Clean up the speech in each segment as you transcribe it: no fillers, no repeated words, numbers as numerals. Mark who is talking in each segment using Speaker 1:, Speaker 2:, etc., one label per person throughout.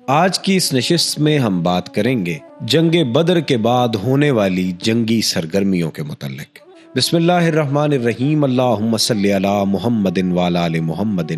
Speaker 1: آج کی اس نشست میں ہم بات کریں گے جنگ بدر کے بعد ہونے والی جنگی سرگرمیوں کے متعلق۔ بسم اللہ الرحمن الرحیم، اللہم صلی علی محمد وعلی آل محمد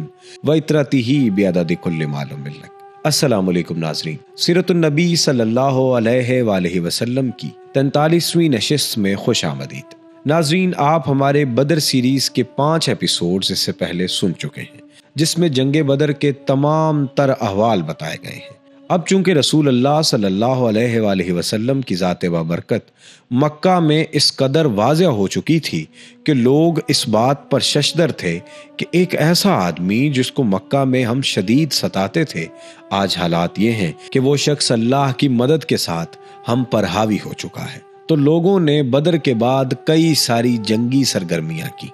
Speaker 1: وعطرتہ بعدد کل معلوم لک۔ السلام علیکم ناظرین، سیرت النبی صلی اللہ علیہ وآلہ وسلم کی 43ویں نشست میں خوش آمدید۔ ناظرین، آپ ہمارے بدر سیریز کے 5 ایپیسوڈز اس سے پہلے سن چکے ہیں، جس میں جنگ بدر کے تمام تر احوال بتائے گئے ہیں۔ اب چونکہ رسول اللہ صلی اللہ علیہ وآلہ وسلم کی ذات بابرکت مکہ میں اس قدر واضح ہو چکی تھی کہ لوگ اس بات پر ششدر تھے کہ ایک ایسا آدمی جس کو مکہ میں ہم شدید ستاتے تھے، آج حالات یہ ہیں کہ وہ شخص اللہ کی مدد کے ساتھ ہم پر حاوی ہو چکا ہے۔ تو لوگوں نے بدر کے بعد کئی ساری جنگی سرگرمیاں کی۔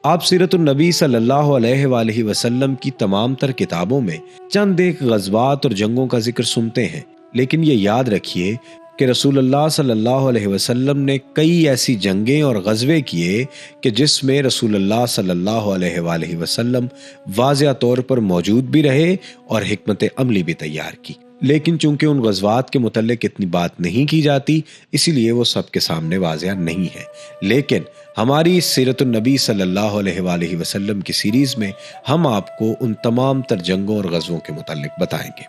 Speaker 1: آپ سیرت النبی صلی اللہ علیہ وآلہ وسلم کی تمام تر کتابوں میں چند ایک غزوات اور جنگوں کا ذکر سنتے ہیں، لیکن یہ یاد رکھیے کہ رسول اللہ صلی اللہ علیہ وسلم نے کئی ایسی جنگیں اور غزوے کیے کہ جس میں رسول اللہ صلی اللہ علیہ وآلہ وسلم واضح طور پر موجود بھی رہے اور حکمت عملی بھی تیار کی، لیکن چونکہ ان غزوات کے متعلق اتنی بات نہیں کی جاتی، اسی لیے وہ سب کے سامنے واضح نہیں ہے۔ لیکن ہماری سیرت النبی صلی اللہ علیہ وآلہ وسلم کی سیریز میں ہم آپ کو ان تمام تر جنگوں اور غزووں کے متعلق بتائیں گے۔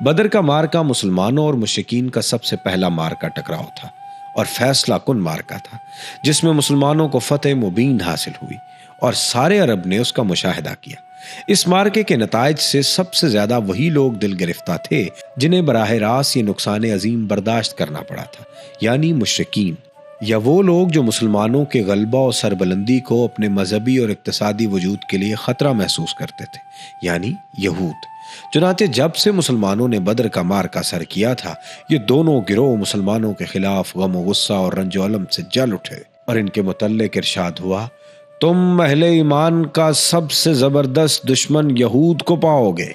Speaker 1: بدر کا مارکا مسلمانوں اور مشرکین کا سب سے پہلا مارکا ٹکراؤ تھا اور فیصلہ کن مارکا تھا، جس میں مسلمانوں کو فتح مبین حاصل ہوئی اور سارے عرب نے اس کا مشاہدہ کیا۔ اس مارکے کے نتائج سے سب سے زیادہ وہی لوگ دل گرفتہ تھے جنہیں براہ راست یہ نقصان عظیم برداشت کرنا پڑا تھا، یعنی مشرکین، یا وہ لوگ جو مسلمانوں کے غلبہ اور سربلندی کو اپنے مذہبی اور اقتصادی وجود کے لیے خطرہ محسوس کرتے تھے، یعنی یہود۔ چنانچہ جب سے مسلمانوں نے بدر کا مارکا سر کیا تھا، یہ دونوں گروہ مسلمانوں کے خلاف غم و غصہ اور رنج و الم سے جل اٹھے اور ان کے متعلق ارشاد ہوا، تم اہل ایمان کا سب سے زبردست دشمن یہود کو پاؤ گے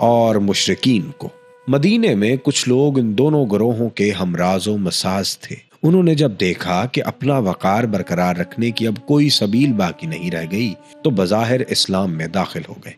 Speaker 1: اور مشرکین کو۔ مدینے میں کچھ لوگ ان دونوں گروہوں کے ہمراز و مساز تھے۔ انہوں نے جب دیکھا کہ اپنا وقار برقرار رکھنے کی اب کوئی سبیل باقی نہیں رہ گئی تو بظاہر اسلام میں داخل ہو گئے۔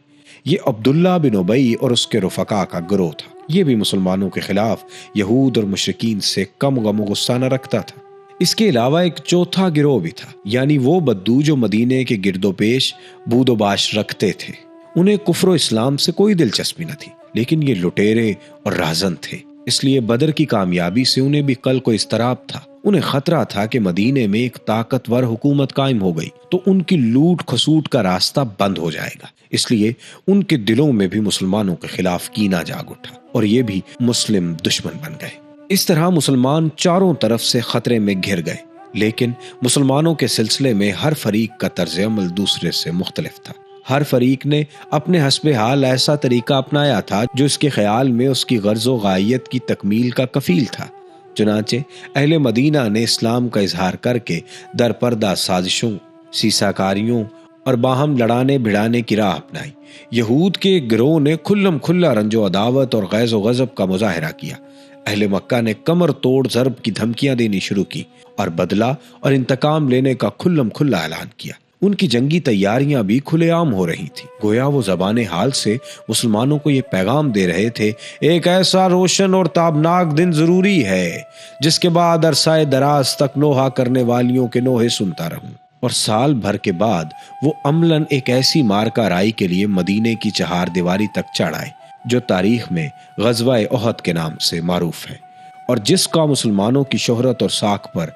Speaker 1: یہ عبداللہ بن ابی اور اس کے رفقا کا گروہ تھا۔ یہ بھی مسلمانوں کے خلاف یہود اور مشرکین سے کم غم و غصہ نہ رکھتا تھا۔ اس کے علاوہ ایک چوتھا گروہ بھی تھا، یعنی وہ بدو جو مدینے کے گرد و پیش بود و باش رکھتے تھے۔ انہیں کفر و اسلام سے کوئی دلچسپی نہ تھی، لیکن یہ لٹیرے اور راہزن تھے، اس لیے بدر کی کامیابی سے انہیں بھی قلق و اضطراب تھا۔ انہیں خطرہ تھا کہ مدینے میں ایک طاقتور حکومت قائم ہو گئی تو ان کی لوٹ کھسوٹ کا راستہ بند ہو جائے گا، اس لیے ان کے دلوں میں بھی مسلمانوں کے خلاف کینہ جاگ اٹھا اور یہ بھی مسلم دشمن بن گئے۔ اس طرح مسلمان چاروں طرف سے خطرے میں گھر گئے، لیکن مسلمانوں کے سلسلے میں ہر فریق کا طرز عمل دوسرے سے مختلف تھا۔ ہر فریق نے اپنے حسب حال ایسا طریقہ اپنایا تھا جو اس کے خیال میں اس کی غرض و غائیت کی تکمیل کا کفیل تھا۔ چنانچہ اہل مدینہ نے اسلام کا اظہار کر کے در پردہ سازشوں، سیسہ کاریوں اور باہم لڑانے بھڑانے کی راہ اپنائی۔ یہود کے گروہ نے کھلم کھلا رنج و عداوت اور غیظ و غضب کا مظاہرہ کیا۔ اہل مکہ نے کمر توڑ ضرب کی دھمکیاں دینی شروع کی اور بدلہ اور انتقام لینے کا کھلم کھلا اعلان کیا۔ ان کی جنگی تیاریاں بھی کھلے عام ہو رہی تھی، گویا وہ زبان حال سے مسلمانوں کو یہ پیغام دے رہے تھے، ایک ایسا روشن اور تابناک دن ضروری ہے جس کے بعد عرصہ دراز تک نوحہ کرنے والیوں کے نوحے سنتا رہوں۔ اور سال بھر کے بعد وہ عملاً ایک ایسی مارکہ رائی کے لیے مدینے کی چہار دیواری تک چڑھ آئے جو تاریخ میں غزوہ احد کے نام سے معروف ہے اور جس کا مسلمانوں کی شہرت اور ساکھ پر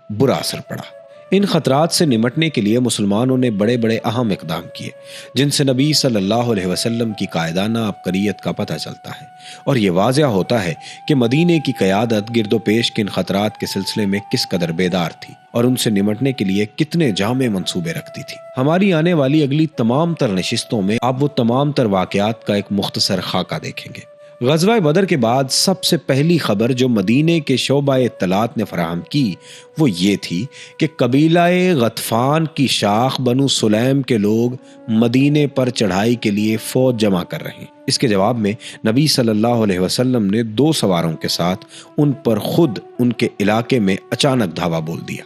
Speaker 1: برا اثر پڑا۔ ان خطرات سے نمٹنے کے لیے مسلمانوں نے بڑے بڑے اہم اقدام کیے جن سے نبی صلی اللہ علیہ وسلم کی قائدانہ عبقریت کا پتہ چلتا ہے، اور یہ واضح ہوتا ہے کہ مدینے کی قیادت گرد و پیش کے ان خطرات کے سلسلے میں کس قدر بیدار تھی اور ان سے نمٹنے کے لیے کتنے جامع منصوبے رکھتی تھی۔ ہماری آنے والی اگلی تمام تر نشستوں میں آپ وہ تمام تر واقعات کا ایک مختصر خاکہ دیکھیں گے۔ غزوہ بدر کے بعد سب سے پہلی خبر جو مدینے کے شعبہ اطلاعات نے فراہم کی وہ یہ تھی کہ قبیلہ غطفان کی شاخ بنو سلیم کے لوگ مدینے پر چڑھائی کے لیے فوج جمع کر رہے ہیں۔ اس کے جواب میں نبی صلی اللہ علیہ وسلم نے 2 سواروں کے ساتھ ان پر خود ان کے علاقے میں اچانک دھاوا بول دیا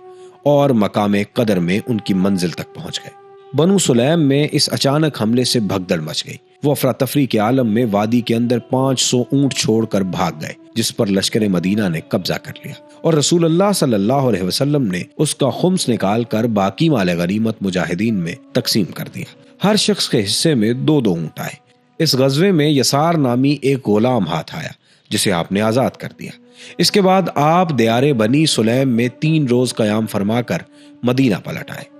Speaker 1: اور مقام قدر میں ان کی منزل تک پہنچ گئے۔ بنو سلیم میں اس اچانک حملے سے بھگدڑ مچ گئی۔ وہ افراتفری کے عالم میں وادی کے اندر 500 اونٹ چھوڑ کر بھاگ گئے، جس پر لشکر مدینہ نے قبضہ کر لیا، اور رسول اللہ صلی اللہ علیہ وسلم نے اس کا خمس نکال کر باقی مال غنیمت مجاہدین میں تقسیم کر دیا۔ ہر شخص کے حصے میں 2 اونٹ آئے۔ اس غزوے میں یسار نامی ایک غلام ہاتھ آیا، جسے آپ نے آزاد کر دیا۔ اس کے بعد آپ دیار بنی سلیم میں 3 روز قیام فرما کر مدینہ پلٹ آئے۔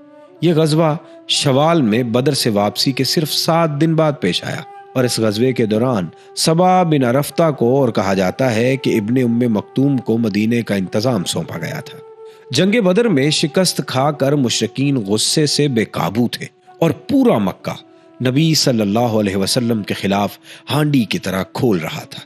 Speaker 1: یہ غزوہ شوال میں بدر سے واپسی کے صرف 7 دن بعد پیش آیا، اور اس غزوے کے دوران سبا بن عرفتہ کو، اور کہا جاتا ہے کہ ابن ام مکتوم کو، مدینے کا انتظام سونپا گیا تھا۔ جنگ بدر میں شکست کھا کر مشرکین غصے سے بے قابو تھے، اور پورا مکہ نبی صلی اللہ علیہ وسلم کے خلاف ہانڈی کی طرح کھول رہا تھا۔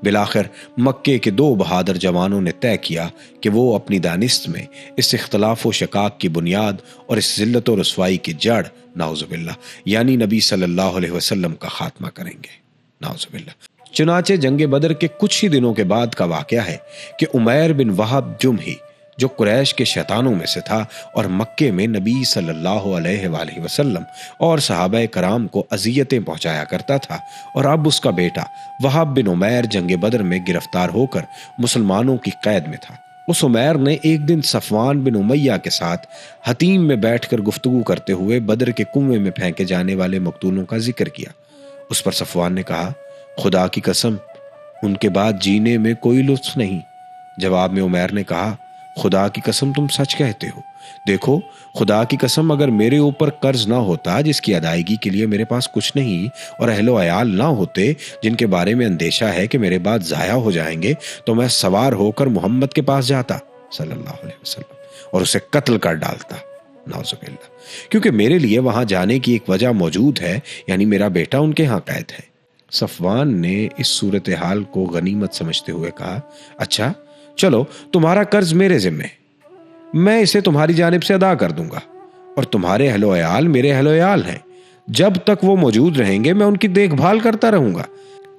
Speaker 1: بالآخر مکے کے 2 بہادر جوانوں نے طے کیا کہ وہ اپنی دانست میں اس اختلاف و شقاق کی بنیاد اور اس ذلت و رسوائی کی جڑ، نعوذ باللہ، یعنی نبی صلی اللہ علیہ وسلم کا خاتمہ کریں گے، نعوذ باللہ۔ چنانچہ جنگ بدر کے کچھ ہی دنوں کے بعد کا واقعہ ہے کہ عمیر بن وہب جمحی، جو قریش کے شیطانوں میں سے تھا اور مکے میں نبی صلی اللہ علیہ وآلہ وسلم اور صحابہ کرام کو اذیتیں پہنچایا کرتا تھا، اور اب اس کا بیٹا وہب بن عمیر جنگ بدر میں گرفتار ہو کر مسلمانوں کی قید میں تھا۔ اس عمیر نے ایک دن صفوان بن امیہ کے ساتھ حتیم میں بیٹھ کر گفتگو کرتے ہوئے بدر کے کنویں میں پھینکے جانے والے مقتولوں کا ذکر کیا۔ اس پر صفوان نے کہا، خدا کی قسم، ان کے بعد جینے میں کوئی لطف نہیں۔ جواب میں عمیر نے کہا، خدا کی قسم تم سچ کہتے ہو۔ دیکھو، خدا کی قسم اگر میرے اوپر قرض نہ ہوتا جس کی ادائیگی کے لیے میرے پاس کچھ نہیں، اور اہل و عیال نہ ہوتے جن کے بارے میں اندیشہ ہے کہ میرے بعد ضائع ہو جائیں گے، تو میں سوار ہو کر محمد کے پاس جاتا صلی اللہ علیہ وسلم اور اسے قتل کر ڈالتا، نعوذ باللہ، کیونکہ میرے لیے وہاں جانے کی ایک وجہ موجود ہے، یعنی میرا بیٹا ان کے ہاں قید ہے۔ صفوان نے اس صورتحال کو غنیمت سمجھتے ہوئے کہا، اچھا چلو، تمہارا قرض میرے ذمے، میں اسے تمہاری جانب سے ادا کر دوں گا، اور تمہارے اہل و عیال میرے اہل و عیال ہیں، جب تک وہ موجود رہیں گے میں ان کی دیکھ بھال کرتا رہوں گا۔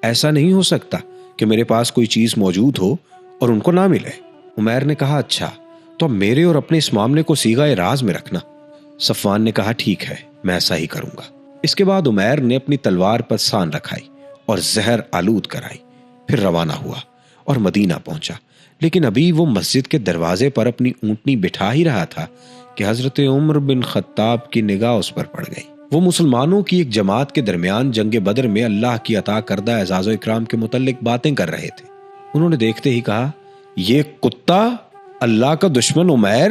Speaker 1: ایسا نہیں ہو سکتا کہ میرے پاس کوئی چیز موجود ہو اور ان کو نہ ملے۔ عمیر نے کہا، اچھا تو اب میرے اور اپنے اس معاملے کو صیغہ راز میں رکھنا۔ صفوان نے کہا، ٹھیک ہے، میں ایسا ہی کروں گا۔ اس کے بعد عمیر نے اپنی تلوار پر سان رکھائی اور زہر آلود کرائی، پھر روانہ ہوا اور مدینہ پہنچا، لیکن ابھی وہ مسجد کے دروازے پر اپنی اونٹنی بٹھا ہی رہا تھا کہ حضرت عمر بن خطاب کی نگاہ اس پر پڑ گئی۔ وہ مسلمانوں کی ایک جماعت کے درمیان جنگ بدر میں اللہ کی عطا کردہ اعزاز و اکرام کے متعلق باتیں کر رہے تھے۔ انہوں نے دیکھتے ہی کہا، یہ کتا اللہ کا دشمن عمیر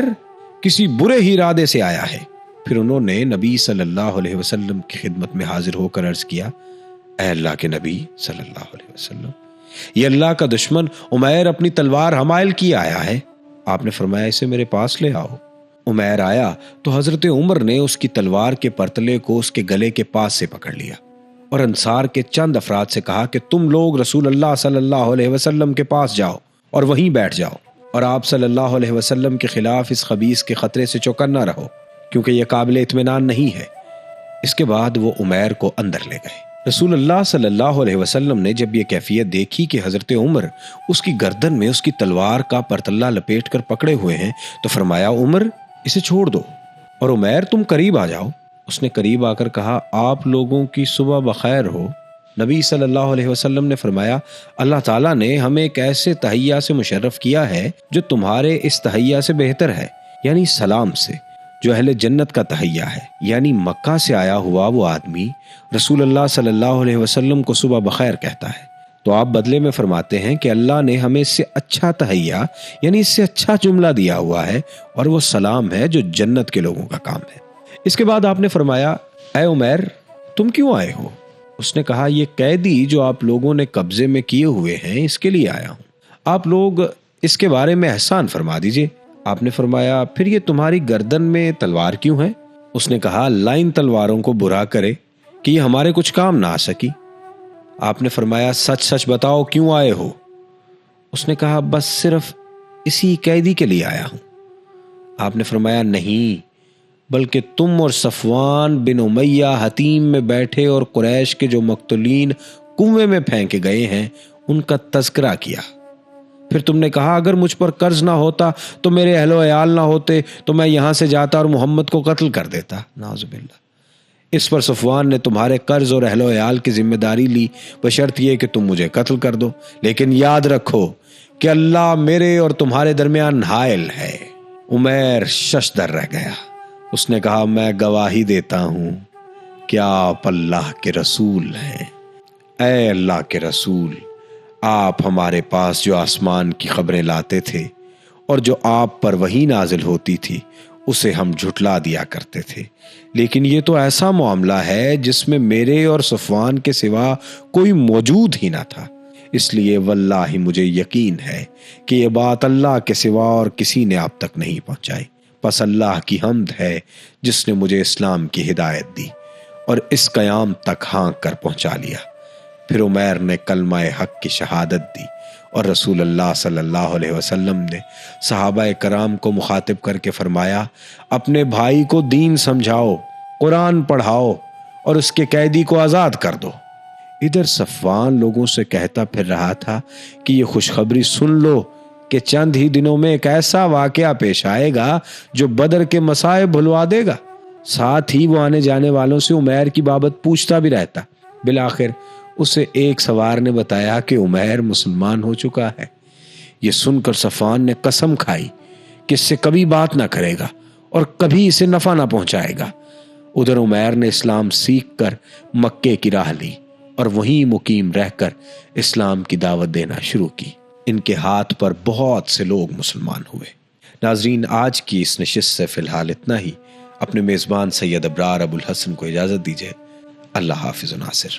Speaker 1: کسی برے ہی ارادے سے آیا ہے۔ پھر انہوں نے نبی صلی اللہ علیہ وسلم کی خدمت میں حاضر ہو کر عرض کیا، اے اللہ کے نبی صلی اللہ علیہ وسلم، یہ اللہ کا دشمن عمیر اپنی تلوار حمائل کی آیا ہے۔ آپ نے فرمایا، اسے میرے پاس لے آؤ۔ عمیر آیا تو حضرت عمر نے اس کی تلوار کے پرتلے کو اس کے گلے کے پاس سے پکڑ لیا اور انصار کے چند افراد سے کہا کہ تم لوگ رسول اللہ صلی اللہ علیہ وسلم کے پاس جاؤ اور وہیں بیٹھ جاؤ، اور آپ صلی اللہ علیہ وسلم کے خلاف اس خبیث کے خطرے سے چوکنا رہو، کیونکہ یہ قابل اطمینان نہیں ہے۔ اس کے بعد وہ عمیر کو اندر لے گئے۔ رسول اللہ صلی اللہ علیہ وسلم نے جب یہ کیفیت دیکھی کہ حضرت عمر اس کی گردن میں اس کی تلوار کا پرتلہ لپیٹ کر پکڑے ہوئے ہیں، تو فرمایا، عمر اسے چھوڑ دو، اور عمیر تم قریب آ جاؤ۔ اس نے قریب آ کر کہا، آپ لوگوں کی صبح بخیر ہو۔ نبی صلی اللہ علیہ وسلم نے فرمایا، اللہ تعالیٰ نے ہمیں ایک ایسے تحیہ سے مشرف کیا ہے جو تمہارے اس تحیہ سے بہتر ہے، یعنی سلام سے، جو اہل جنت کا تحیہ ہے۔ یعنی مکہ سے آیا ہوا وہ آدمی رسول اللہ صلی اللہ علیہ وسلم کو صبح بخیر کہتا ہے، تو آپ بدلے میں فرماتے ہیں کہ اللہ نے ہمیں اس سے اچھا تحیہ، یعنی اس سے اچھا جملہ دیا ہوا ہے، اور وہ سلام ہے جو جنت کے لوگوں کا کام ہے۔ اس کے بعد آپ نے فرمایا، اے عمیر تم کیوں آئے ہو؟ اس نے کہا، یہ قیدی جو آپ لوگوں نے قبضے میں کیے ہوئے ہیں، اس کے لیے آیا ہوں، آپ لوگ اس کے بارے میں احسان فرما دیجئے۔ آپ نے فرمایا، پھر یہ تمہاری گردن میں تلوار کیوں ہے؟ اس نے کہا، اللہ ان تلواروں کو برا کرے کہ یہ ہمارے کچھ کام نہ آ سکی۔ آپ نے فرمایا، سچ سچ بتاؤ کیوں آئے ہو؟ اس نے کہا، بس صرف اسی قیدی کے لیے آیا ہوں۔ آپ نے فرمایا، نہیں، بلکہ تم اور صفوان بن امیہ حتیم میں بیٹھے اور قریش کے جو مقتولین کنویں میں پھینکے گئے ہیں ان کا تذکرہ کیا۔ پھر تم نے کہا، اگر مجھ پر قرض نہ ہوتا تو میرے اہل و عیال نہ ہوتے تو میں یہاں سے جاتا اور محمد کو قتل کر دیتا، نعوذ باللہ۔ اس پر صفوان نے تمہارے قرض اور اہل و عیال کی ذمہ داری لی بشرط یہ کہ تم مجھے قتل کر دو، لیکن یاد رکھو کہ اللہ میرے اور تمہارے درمیان حائل ہے۔ عمیر ششدر رہ گیا۔ اس نے کہا میں گواہی دیتا ہوں کہ آپ اللہ کے رسول ہیں۔ اے اللہ کے رسول، آپ ہمارے پاس جو آسمان کی خبریں لاتے تھے اور جو آپ پر وحی نازل ہوتی تھی اسے ہم جھٹلا دیا کرتے تھے، لیکن یہ تو ایسا معاملہ ہے جس میں میرے اور صفوان کے سوا کوئی موجود ہی نہ تھا، اس لیے واللہ مجھے یقین ہے کہ یہ بات اللہ کے سوا اور کسی نے آپ تک نہیں پہنچائی۔ پس اللہ کی حمد ہے جس نے مجھے اسلام کی ہدایت دی اور اس قیام تک ہانک کر پہنچا لیا۔ پھر عمیر نے کلمہ حق کی شہادت دی اور رسول اللہ صلی اللہ علیہ وسلم نے صحابہ کرام کو مخاطب کر کے فرمایا، اپنے بھائی کو دین سمجھاؤ، قرآن پڑھاؤ اور اس کے قیدی کو آزاد کر دو۔ ادھر صفوان لوگوں سے کہتا پھر رہا تھا کہ یہ خوشخبری سن لو کہ چند ہی دنوں میں ایک ایسا واقعہ پیش آئے گا جو بدر کے مصائب بھلوا دے گا۔ ساتھ ہی وہ آنے جانے والوں سے عمیر کی بابت پوچھتا بھی رہتا۔ بالآخر اسے ایک سوار نے بتایا کہ عمیر مسلمان ہو چکا ہے۔ یہ سن کر صفوان نے قسم کھائی کہ اس سے کبھی بات نہ کرے گا اور کبھی اسے نفع نہ پہنچائے گا۔ ادھر عمیر نے اسلام سیکھ کر مکے کی راہ لی اور وہیں مقیم رہ کر اسلام کی دعوت دینا شروع کی۔ ان کے ہاتھ پر بہت سے لوگ مسلمان ہوئے۔ ناظرین، آج کی اس نشست سے فی الحال اتنا ہی۔ اپنے میزبان سید ابرار ابوالحسن کو اجازت دیجیے۔ اللہ حافظ و ناصر۔